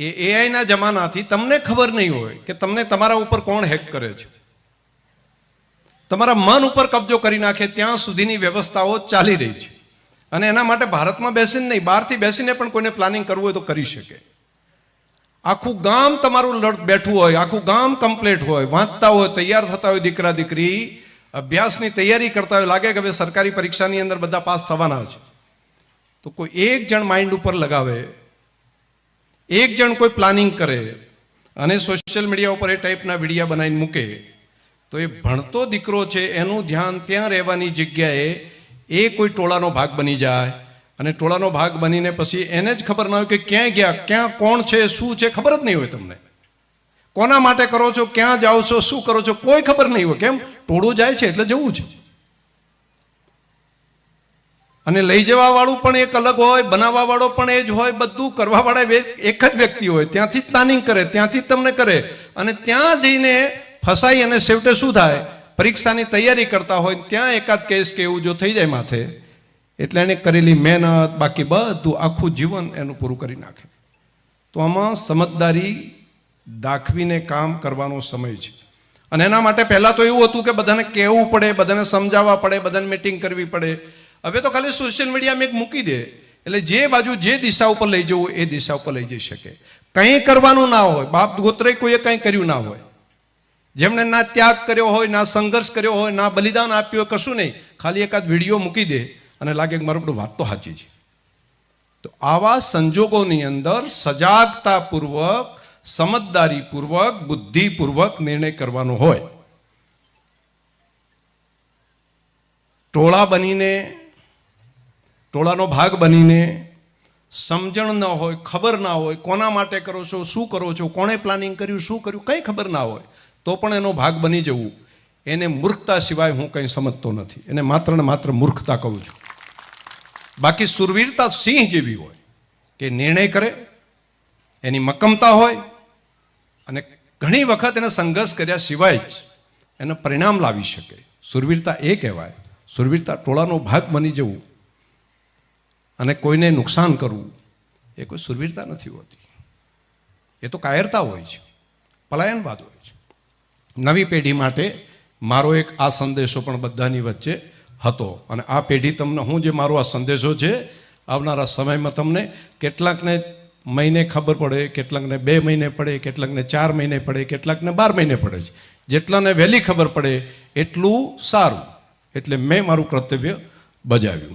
એ એઆઈના જમાનાથી તમને ખબર નહીં હોય કે તમને તમારા ઉપર કોણ હેક કરે છે, તમારા મન ઉપર કબજો કરી નાખે ત્યાં સુધીની વ્યવસ્થાઓ ચાલી રહી છે. અને એના માટે ભારતમાં બેસીને નહીં, બહારથી બેસીને પણ કોઈને પ્લાનિંગ કરવું હોય તો કરી શકે. આખું ગામ તમારું બેઠું હોય, આખું ગામ કમ્પ્લીટ હોય, વાંચતા હોય, તૈયાર થતા હોય, દીકરા દીકરી અભ્યાસની તૈયારી કરતા હોય, લાગે કે હવે સરકારી પરીક્ષાની અંદર બધા પાસ થવાના છે, તો કોઈ એક જણ માઇન્ડ ઉપર લગાવે, એક જણ કોઈ પ્લાનિંગ કરે અને સોશિયલ મીડિયા ઉપર એ ટાઈપના વિડીયા બનાવીને મૂકે, તો એ ભણતો દીકરો છે એનું ધ્યાન ત્યાં રહેવાની જગ્યાએ એ કોઈ ટોળાનો ભાગ બની જાય. અને ટોળાનો ભાગ બનીને પછી એને જ ખબર ના હોય કે ક્યાં ગયા, ક્યાં કોણ છે, શું છે, ખબર જ નહીં હોય. તમને કોના માટે કરો છો, ક્યાં જાઓ છો, શું કરો છો, કોઈ ખબર નહીં હોય. કેમ? ટોળું જાય છે એટલે જવું છે. અને લઈ જવા વાળું પણ એક અલગ હોય, બનાવવા વાળો પણ એ જ હોય, બધું કરવા વાળા એક જ વ્યક્તિ હોય. ત્યાંથી જ પ્લાનિંગ કરે, ત્યાંથી જ તમને કરે. અને ત્યાં જઈને ફસાઈ અને છેવટે શું થાય, પરીક્ષાની તૈયારી કરતા હોય ત્યાં એકાદ કેસ કે એવું જો થઈ જાય માથે, એટલે એને કરેલી મહેનત બાકી બધું આખું જીવન એનું પૂરું કરી નાખે. તો આમાં સમજદારી દાખવીને કામ કરવાનો સમય છે. અને એના માટે પહેલાં તો એવું હતું કે બધાને કહેવું પડે, બધાને સમજાવવા પડે, બધાને મીટિંગ કરવી પડે. હવે તો ખાલી સોશિયલ મીડિયામાં એક મૂકી દે એટલે જે બાજુ જે દિશા ઉપર લઈ જવું એ દિશા ઉપર લઈ જઈ શકે. કંઈ કરવાનું ના હોય, બાપ ગોત્રે કોઈએ કંઈ કર્યું ના હોય, જેમણે ના ત્યાગ કર્યો હોય, ના સંઘર્ષ કર્યો હોય, ના બલિદાન આપ્યું હોય, કશું નહીં, ખાલી એકાદ વિડીયો મૂકી દે અને લાગે કે મારું બધું વાત તો સાચી છે. તો આવા સંજોગોની અંદર સજાગતાપૂર્વક, સમજદારીપૂર્વક, બુદ્ધિપૂર્વક નિર્ણય કરવાનો હોય. ટોળા બનીને, ટોળાનો ભાગ બનીને, સમજણ ન હોય, ખબર ના હોય, કોના માટે કરો છો, શું કરો છો, કોણે પ્લાનિંગ કર્યું, શું કર્યું, કંઈ ખબર ના હોય તો પણ એનો ભાગ બની જવું, એને મૂર્ખતા સિવાય હું કંઈ સમજતો નથી. એને માત્ર ને માત્ર મૂર્ખતા કહું છું. બાકી સુરવીરતા સિંહ જેવી હોય કે નિર્ણય કરે, એની મક્કમતા હોય અને ઘણી વખત એને સંઘર્ષ કર્યા સિવાય જ એને પરિણામ લાવી શકે. સુરવીરતા એ કહેવાય. સુરવીરતા ટોળાનો ભાગ બની જવું અને કોઈને નુકસાન કરવું એ કોઈ સુરવીરતા નથી હોતી. એ તો કાયરતા હોય છે, પલાયનવાદ હોય છે. નવી પેઢી માટે મારો એક આ સંદેશો પણ બધાની વચ્ચે હતો. અને આ પેઢી તમને હું જે મારો આ સંદેશો છે, આવનારા સમયમાં તમને કેટલાકને મહિને ખબર પડે, કેટલાકને 2 મહિને પડે, કેટલાકને 4 મહિને પડે, કેટલાકને 12 મહિને પડે છે. જેટલાને વહેલી ખબર પડે એટલું સારું. એટલે મેં મારું કર્તવ્ય બજાવ્યું.